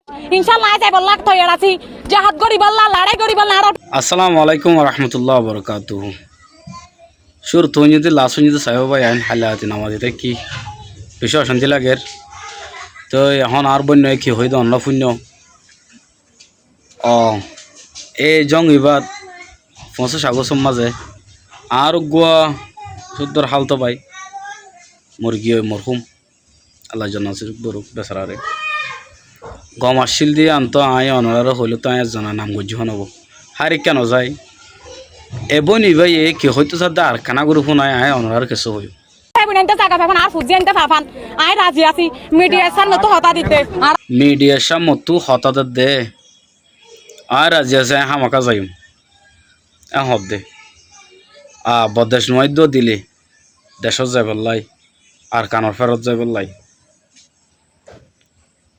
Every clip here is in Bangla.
ইনশাআল্লাহ আজ বল্লাহ তৈয়ার আছি জাহাদ গরিব আল্লাহ লড়াই গরিব আল্লাহ। আসসালামু আলাইকুম ওয়া রাহমাতুল্লাহি ওয়া বারাকাতুহু। সুর তুনিতে লাসুনিতে সাহেব ভাই আইন হালাতি নামাজিতে কি বেশি অশান্তি লাগের তো এখন আর বন্য কি হইদ অন্য শূন্য ও এই জং ইবাদ 50 আগস্টের মাঝে আর গোয়া সুন্দর হালতো ভাই মুরগি মরহুম আল্লাহ জান্নাতুল বরুক বেচারারে গম আসিল দিয়ে আনতো আয় অনার হইলো তো আয় জানা নাম গজ্জি হনব হারি কেন যায় এবই নিবাই এ কি হয়তো সাদা আর কানা গরু ফোনায় আয় অনার কিছু হই মিডিয়ার সামনে তো হতা দে আর রাজি আছে হামাকা যাইম হব দে বদেশ নয় দিলে দেশত যাই পেলাই আর কানৰ ফেরত যাই পেলাই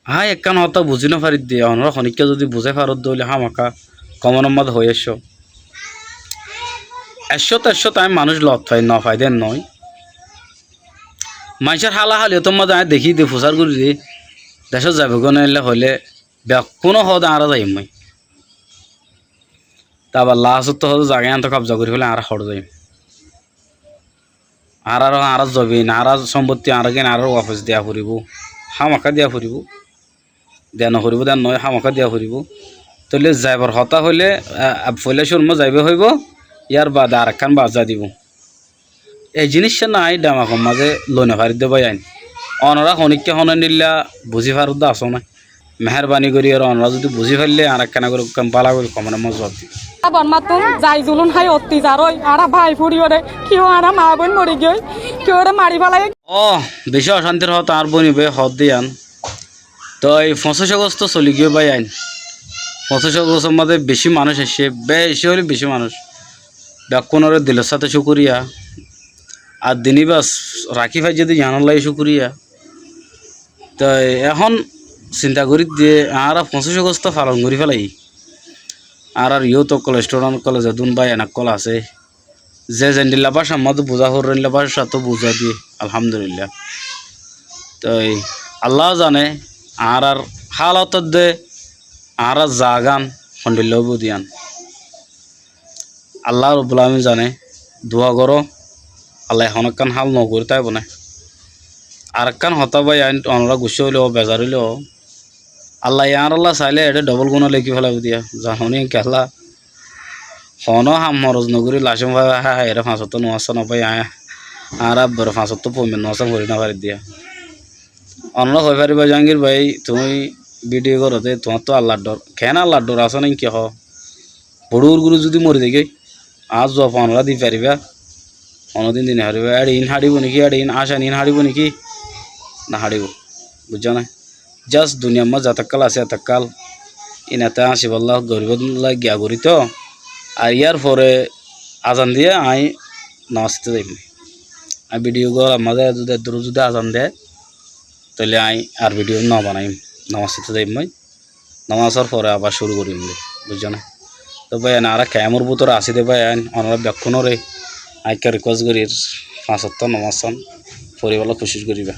হাই একখান হতা বুঝি না পারি দিয়ে অনরা খনিককে যদি বুঝে ফেরত দইলে হামাকা কমনম্মদ হয়ে এসো তাই মানুষ লত পাই ন ফাইদেন নয় মানুষের হালা হালিও তোমার যায় দেখি দিয়ে ফুসার করি দিয়ে দেশত যাবে গনে হইলে কোনো হদ আরা যাইম মই তারপর লাস্টত তো হদ জায়গায় আনতে কবজা করি ফেলে আর হর যাইম আর যাবি না আর সম্পত্তি আর কেন আর অফিস দেওয়া ফুরিব হামাকা দেওয়া ফুরিব দেয়া নকরিব দেয়া নয় হামাকা দেওয়া ফুরিব তাহলে যাইবার হতা হইলে ফলে সুরমা যাইবে হইব ইয়ার বাদ আর একখান বাজা দিব এই জিনিসটা নাই ডামাকম মাঝে লইনা ফারি দেবাই আইন অনরা খনিককে হনে নিলা বুঝি ফারুদ আসো না মেহরবানি করি আর অনরা যদি বুঝি ফেললে আর একখানা করে পালা করে কমনে মজ জবাব দিই বনমাতুম যাই জুলুন হাই অত্যাচার ওই আর ভাই ফুড়ি ওরে কেউ আর মা বোন মরি গই কেউ ওরে মারি ফেলাই বেশি অশান্তির হত আর বনিবে হদ দিয়ান তো এই 25 আগস্ট চলি গিয়ে বাই আইন 25 আগস্টের মধ্যে বেশি মানুষ এসে বেশি হলে বেশি মানুষ ব্যাকুণরে দিলের সাথে শুকুরিয়া আর দিনই বাস রাখি ভাই যদি জানালাই শুকুরিয়া তো এখন চিন্তা করি দিয়ে আর 25 আগস্ট পালন করি ফেলাই আর ইউতো কলেজ স্টুডেন্ট কলেজে দুন ভাই এনাক কল আছে যে জেন্ডিল্লা বাস আমাদের বোঝা হরিল্লা বাস তো বুঝা দিয়ে আলহামদুলিল্লাহ তো আল্লাহ জানে আর হালত দে আর জাগান ফন্ডিল্লাও বুদিয়ান আল্লাহ রব্বুল আলামিন জানে দোয়া করো আল্লাহ এখন একখান হাল নকরি তাই বনে আর একখান হতা ভাই আইন অনরা গুছি হইলেও বেজার হইলেও আল্লাহ ইয়ার আল্লাহ চাইলে এটা ডবল গুণ লেখি ফেলাব দিয়া জানি কেলা হন হাম মরজ নগরী লাসম ভাই হ্যাঁ এরা 500 নোয়াশা নপাই আর আব্বার 500 পমিন নোয়াশা ভরি না পারি দিয়া অনরা হয়ে পারিবা জাহাঙ্গীর ভাই তুমি ভিডিও করতে তোমার তো আল্লাহর ডর কেন আল্লাহর ডর আসো নাই কি হ বড়ুর গুরু যদি মরি দেখে আজ জব অনরা দি পারিবা অনদিন দিনে হারিবা আর ইন হারিব নাকি আর ইন আশা ইন হারিব নাকি না হারিব বুঝছো না জাস্ট দুনিয়ার মা যতকাল আছে এতকাল ইনাতে আসিবাল্লাহ গরিব গিয়া করি তো আর ইয়ার পরে আজান দিয়ে আই নামাজতে যাইম আর ভিডিও কল আমাদের যদি আজান দেয় তাহলে আই আর ভিডিও না বানাইম নামাজতে যাইম মই নামাজের পরে আবার শুরু করিম বুঝছো না তো ভাই আর ক্যামর ভিতরে আসি দে ভাই আইন অনারা ব্যাকুণরে আইকে রিকোয়েস্ট করি 5 নামাজ পরিবার কোশিশ করিবা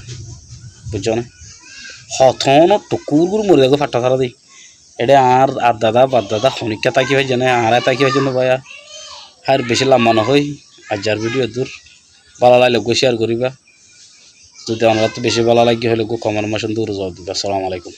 বুঝছো না হথন টুকুর মরে দেখো ফাটা সারা দিই এটা আর দাদা বাদ দাদা খনিকা তাকি হয় জানে আর তাকি হয় জন্য ভাইয়া আর বেশি লাম্বানো হই আর যার ভিডিও দূর ভালো লাগলে গো শেয়ার করিবা যদি আমরা তো বেশি ভালো লাগে হলে গো কমেন্ট মেশন দূর জবাব দিবা। আসসালামু আলাইকুম।